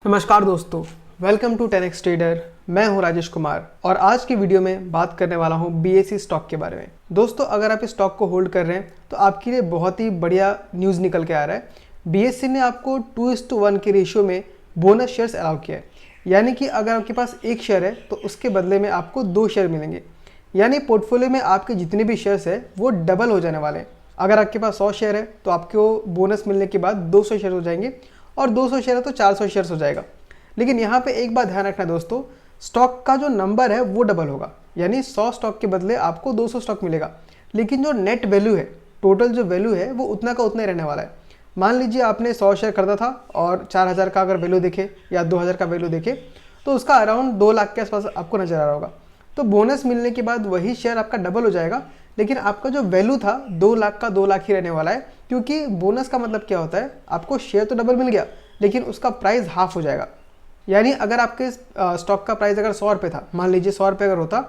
नमस्कार दोस्तों, welcome to 10x trader. मैं हूं राजेश कुमार और आज की वीडियो में बात करने वाला हूं बीएससी स्टॉक के बारे में। दोस्तों, अगर आप इस स्टॉक को होल्ड कर रहे हैं तो आपके लिए बहुत ही बढ़िया न्यूज़ निकल के आ रहा है। बीएससी ने आपको 2:1 के रेशियो में बोनस शेयर्स अलाउ किया है। यानी कि अगर आपके पास एक शेयर है तो उसके बदले में आपको 2 शेयर मिलेंगे। यानी पोर्टफोलियो में आपके जितने भी शेयर्स है वो डबल हो जाने वाले हैं। अगर आपके पास 100 शेयर है तो आपको बोनस मिलने के बाद 200 शेयर हो जाएंगे और 200 शेयर है तो 400 शेयर्स हो जाएगा। लेकिन यहाँ पे एक बात ध्यान रखना दोस्तों, स्टॉक का जो नंबर है वो डबल होगा। यानी 100 स्टॉक के बदले आपको 200 स्टॉक मिलेगा। लेकिन जो नेट वैल्यू है, टोटल जो वैल्यू है वो उतना का उतना ही रहने वाला है। मान लीजिए आपने 100 शेयर खरीदा था और 4000 का अगर वैल्यू देखे या 2000 का वैल्यू देखे तो उसका अराउंड 2 लाख के आसपास आपको नजर आ रहा होगा। तो बोनस मिलने के बाद वही शेयर आपका डबल हो जाएगा, लेकिन आपका जो वैल्यू था 2 लाख का 2 लाख ही रहने वाला है। क्योंकि बोनस का मतलब क्या होता है, आपको शेयर तो डबल मिल गया लेकिन उसका प्राइस हाफ हो जाएगा। यानी अगर आपके स्टॉक का प्राइस अगर 100 रुपये था, मान लीजिए 100 रुपये अगर होता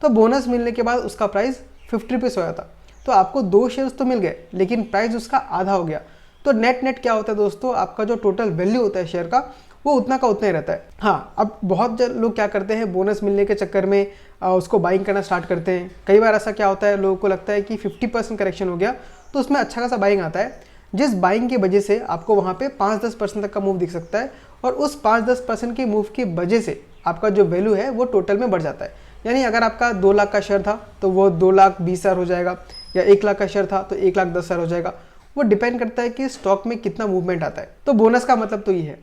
तो बोनस मिलने के बाद उसका प्राइस 50 रुपीज़ हो जाता। तो आपको 2 शेयर्स तो मिल गए लेकिन प्राइस उसका आधा हो गया। तो नेट क्या होता है दोस्तों, आपका जो टोटल वैल्यू होता है शेयर का वो उतना का उतना ही रहता है। हाँ, अब बहुत लोग क्या करते हैं, बोनस मिलने के चक्कर में उसको बाइंग करना स्टार्ट करते हैं। कई बार ऐसा क्या होता है, लोगों को लगता है कि 50% करेक्शन हो गया तो उसमें अच्छा खासा बाइंग आता है, जिस बाइंग की वजह से आपको वहाँ पे 5-10% तक का मूव दिख सकता है। और उस 5-10% के मूव की वजह से आपका जो वैल्यू है वो टोटल में बढ़ जाता है। यानी अगर आपका 2 लाख का शेयर था तो वो 2,20,000 हो जाएगा, या 1 लाख का शेयर था तो 1,10,000 हो जाएगा। वो डिपेंड करता है कि स्टॉक में कितना मूवमेंट आता है। तो बोनस का मतलब तो ये है।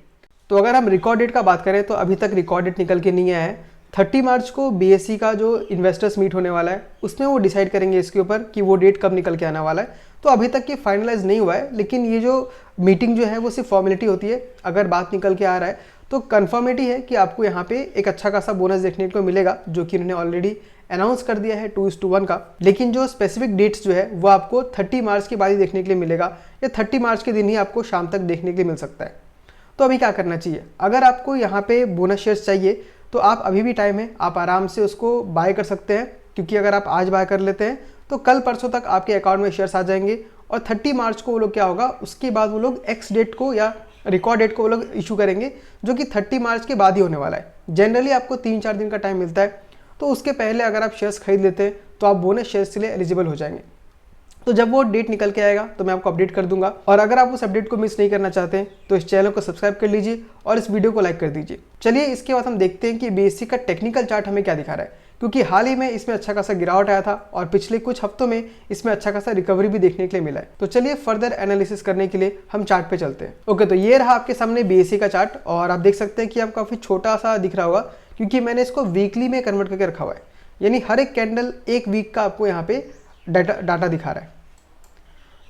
तो अगर हम रिकॉर्ड डेट का बात करें तो अभी तक रिकॉर्ड डेट निकल के नहीं आया है। 30 मार्च को बीएससी का जो इन्वेस्टर्स मीट होने वाला है उसमें वो डिसाइड करेंगे इसके ऊपर कि वो डेट कब निकल के आने वाला है। तो अभी तक ये फाइनलाइज नहीं हुआ है, लेकिन ये जो मीटिंग जो है वो सिर्फ फॉर्मेलिटी होती है। अगर बात निकल के आ रहा है तो कन्फर्मिटी है कि आपको यहाँ पे एक अच्छा खासा बोनस देखने को मिलेगा, जो कि उन्होंने ऑलरेडी अनाउंस कर दिया है 2:1 का। लेकिन जो स्पेसिफिक डेट्स जो है वो आपको 30 मार्च के बाद ही देखने के लिए मिलेगा, या 30 मार्च के दिन ही आपको शाम तक देखने के लिए मिल सकता है। तो अभी क्या करना चाहिए, अगर आपको यहाँ पे बोनस शेयर्स चाहिए तो आप अभी भी टाइम है, आप आराम से उसको बाय कर सकते हैं। क्योंकि अगर आप आज बाय कर लेते हैं तो कल परसों तक आपके अकाउंट में शेयर्स आ जाएंगे और 30 मार्च को वो लोग क्या होगा, उसके बाद वो लोग एक्स डेट को या रिकॉर्ड डेट को वो लोग इशू करेंगे, जो कि 30 मार्च के बाद ही होने वाला है। जनरली आपको 3-4 दिन का टाइम मिलता है, तो उसके पहले अगर आप शेयर्स खरीद लेते हैं तो आप बोनस शेयर्स के लिए एलिजिबल हो जाएंगे। तो जब वो डेट निकल के आएगा तो मैं आपको अपडेट कर दूंगा। और अगर आप उस अपडेट को मिस नहीं करना चाहते हैं तो इस चैनल को सब्सक्राइब कर लीजिए और इस वीडियो को लाइक कर दीजिए। चलिए इसके बाद हम देखते हैं कि बीएससी का टेक्निकल चार्ट हमें क्या दिखा रहा है, क्योंकि हाल ही में इसमें अच्छा खासा गिरावट आया था और पिछले कुछ हफ्तों में इसमें अच्छा खासा रिकवरी भी देखने के लिए मिला है। तो चलिए फर्दर एनालिसिस करने के लिए हम चार्ट पे चलते हैं। ओके, तो ये रहा आपके सामने बीएससी का चार्ट और आप देख सकते हैं कि आप काफी छोटा सा दिख रहा होगा, क्योंकि मैंने इसको वीकली में कन्वर्ट करके रखा हुआ है। यानी हर एक कैंडल एक वीक का आपको यहाँ पे डाटा दिखा रहा है।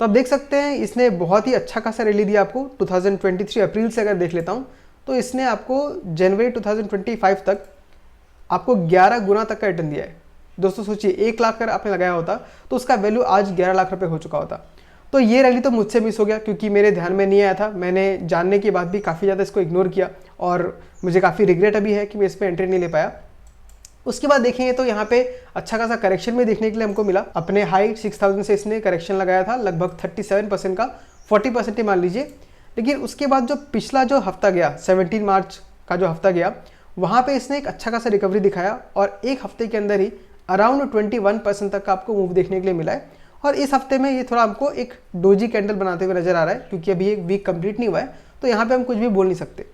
तो आप देख सकते हैं इसने बहुत ही अच्छा खासा रैली दिया आपको 2023 अप्रैल से। अगर देख लेता हूं तो इसने आपको जनवरी 2025 तक आपको 11 गुना तक का रिटर्न दिया है। दोस्तों सोचिए, 1 लाख अगर आपने लगाया होता तो उसका वैल्यू आज 11 लाख रुपए हो चुका होता। तो ये रैली तो मुझसे मिस हो गया, क्योंकि मेरे ध्यान में नहीं आया था। मैंने जानने के बाद भी काफ़ी ज़्यादा इसको इग्नोर किया और मुझे काफ़ी रिग्रेट अभी है कि मैं इस पर एंट्री नहीं ले पाया। उसके बाद देखेंगे तो यहाँ पे अच्छा खासा करेक्शन में देखने के लिए हमको मिला। अपने हाई 6000 से इसने करेक्शन लगाया था, लगभग 37% का, 40% ही मान लीजिए। लेकिन उसके बाद जो पिछला जो हफ्ता गया, 17 मार्च का जो हफ्ता गया, वहाँ पे इसने एक अच्छा खासा रिकवरी दिखाया और एक हफ्ते के अंदर ही अराउंड 21% तक का आपको मूव देखने के लिए मिला है। और इस हफ्ते में ये थोड़ा हमको एक डोजी कैंडल बनाते हुए नजर आ रहा है, क्योंकि अभी एक वीक कंप्लीट नहीं हुआ है, तो यहाँ पे हम कुछ भी बोल नहीं सकते।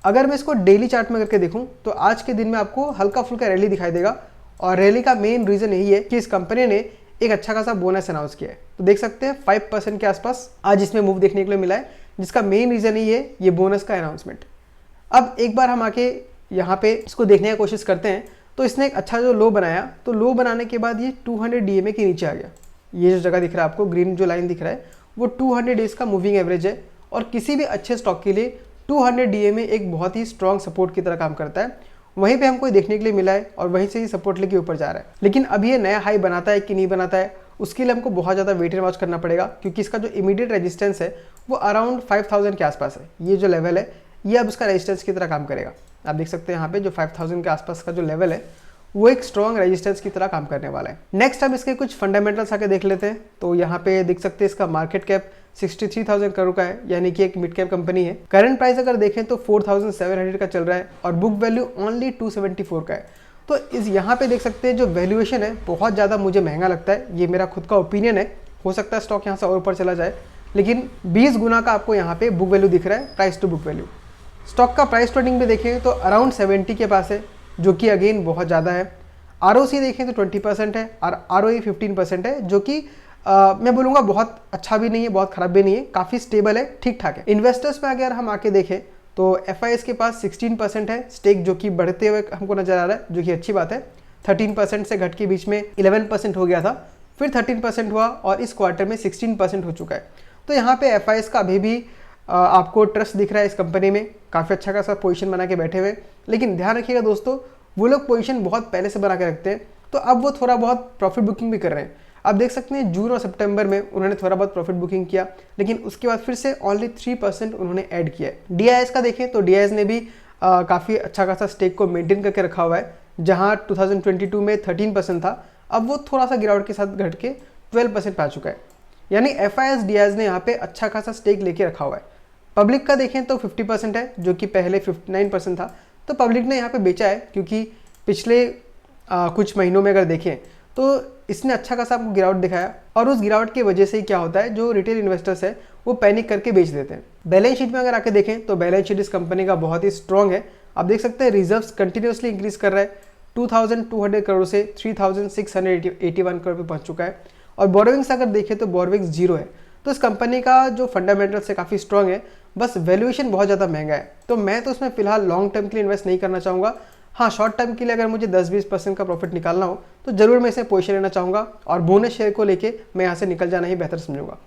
अगर मैं इसको डेली चार्ट में करके देखूं तो आज के दिन में आपको हल्का फुल्का रैली दिखाई देगा। और रैली का मेन रीजन यही है कि इस कंपनी ने एक अच्छा खासा बोनस अनाउंस किया है। तो देख सकते हैं 5% के आसपास आज इसमें मूव देखने के लिए मिला है, जिसका मेन रीजन ही है ये बोनस का अनाउंसमेंट। अब एक बार हम आके यहाँ पे इसको देखने की कोशिश करते हैं। तो इसने एक अच्छा जो लो बनाया, तो लो बनाने के बाद ये 200 DMA के नीचे आ गया। ये जो जगह दिख रहा है आपको, ग्रीन जो लाइन दिख रहा है, वो 200 डेज का मूविंग एवरेज है। और किसी भी अच्छे स्टॉक के लिए 200 DMA एक बहुत ही स्ट्रॉन्ग सपोर्ट की तरह काम करता है। वहीं पे हमको देखने के लिए मिला है और वहीं से ही सपोर्ट लेके ऊपर जा रहा है। लेकिन अब ये नया हाई बनाता है कि नहीं बनाता है, उसके लिए हमको बहुत ज़्यादा वेट एंड वॉच करना पड़ेगा, क्योंकि इसका जो इमीडिएट रेजिस्टेंस है वो अराउंड 5000 के आसपास है। ये जो लेवल है ये अब उसका रेजिस्टेंस की तरह काम करेगा। आप देख सकते हैं यहाँ पे जो 5000 के आसपास का जो लेवल है वो एक स्ट्रॉन्ग रेजिस्टेंस की तरह काम करने वाला है। नेक्स्ट हम इसके कुछ फंडामेंटल्स आके देख लेते हैं। तो यहाँ पे देख सकते हैं इसका मार्केट कैप 63,000 करोड़ का है, यानी कि एक मिड कैप कंपनी है। करंट प्राइस अगर देखें तो 4,700 का चल रहा है और बुक वैल्यू ओनली 274 का है। तो इस यहाँ पे देख सकते हैं जो वैल्यूएशन है बहुत ज़्यादा मुझे महंगा लगता है। ये मेरा खुद का ओपिनियन है, हो सकता है स्टॉक यहाँ से और ऊपर चला जाए, लेकिन 20 गुना का आपको यहाँ पे बुक वैल्यू दिख रहा है, price to book value. Stock का प्राइस ट्रेडिंग भी देखें तो अराउंड 70 के पास है, जो कि अगेन बहुत ज़्यादा है। ROC देखें तो 20% है और ROE 15% है, जो कि मैं बोलूँगा बहुत अच्छा भी नहीं है, बहुत ख़राब भी नहीं है, काफ़ी स्टेबल है, ठीक ठाक है। इन्वेस्टर्स में अगर हम आके देखें तो FIS के पास 16% है स्टेक, जो कि बढ़ते हुए हमको नजर आ रहा है, जो कि अच्छी बात है। 13% से घट के बीच में 11% हो गया था, फिर 13% हुआ और इस क्वार्टर में 16% हो चुका है। तो यहाँ पे FIS का अभी भी आपको ट्रस्ट दिख रहा है इस कंपनी में, काफ़ी अच्छा खासा पोजीशन बना के बैठे हुए। लेकिन ध्यान रखिएगा दोस्तों, वो लोग पोजीशन बहुत पहले से बना के रखते हैं, तो अब वो थोड़ा बहुत प्रॉफिट बुकिंग भी कर रहे हैं। आप देख सकते हैं जून और सितंबर में उन्होंने थोड़ा बहुत प्रॉफिट बुकिंग किया, लेकिन उसके बाद फिर से ओनली 3% उन्होंने ऐड किया है। DIS का देखें तो DIS ने भी काफ़ी अच्छा खासा स्टेक को मेंटेन करके रखा हुआ है। जहां 2022 में 13% था, अब वो थोड़ा सा गिरावट के साथ घट के 12% पे आ चुका है। यानी FIS DIS ने यहाँ पे अच्छा खासा स्टेक लेके रखा हुआ है। पब्लिक का देखें तो 50% है, जो कि पहले 59% था। तो पब्लिक ने यहाँ पे बेचा है, क्योंकि पिछले कुछ महीनों में अगर देखें तो इसने अच्छा खासा आपको गिरावट दिखाया, और उस गिरावट की वजह से ही क्या होता है, जो रिटेल इन्वेस्टर्स है वो पैनिक करके बेच देते हैं। बैलेंस शीट में अगर आके देखें तो बैलेंस शीट इस कंपनी का बहुत ही स्ट्रॉन्ग है। आप देख सकते हैं रिजर्व्स कंटिन्यूसली इंक्रीज कर रहा है, 2,200 करोड़ से 3,681 करोड़ पे पहुंच चुका है। और बोरोविंग्स अगर देखें तो बोरोविंग्स 0 है। तो इस कंपनी का जो फंडामेंटल्स है काफ़ी स्ट्रॉन्ग है, बस वैल्यूएशन बहुत ज़्यादा महंगा है। तो मैं तो उसमें फिलहाल लॉन्ग टर्म के लिए इन्वेस्ट नहीं करना चाहूँगा। हाँ, शॉर्ट टर्म के लिए अगर मुझे 10-20% का प्रॉफिट निकालना हो तो ज़रूर मैं इसे पोजीशन लेना चाहूँगा, और बोनस शेयर को लेके मैं यहाँ से निकल जाना ही बेहतर समझूंगा।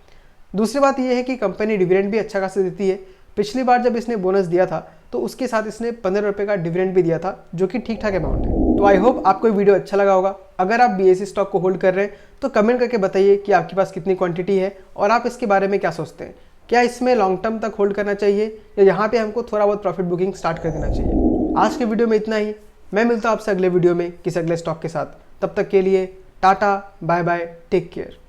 दूसरी बात यह है कि कंपनी डिविडेंड भी अच्छा खासा देती है। पिछली बार जब इसने बोनस दिया था तो उसके साथ इसने 15 रुपये का डिविडेंड भी दिया था, जो कि ठीक ठाक अमाउंट है। तो आई होप आपको वीडियो अच्छा लगा होगा। अगर आप BSE स्टॉक को होल्ड कर रहे हैं तो कमेंट करके बताइए कि आपके पास कितनी क्वांटिटी है और आप इसके बारे में क्या सोचते हैं। क्या इसमें लॉन्ग टर्म तक होल्ड करना चाहिए या यहाँ पे हमको थोड़ा बहुत प्रॉफिट बुकिंग स्टार्ट कर देना चाहिए। आज के वीडियो में इतना ही। मैं मिलता हूँ आपसे अगले वीडियो में किसी अगले स्टॉक के साथ। तब तक के लिए tata, bye bye, take care.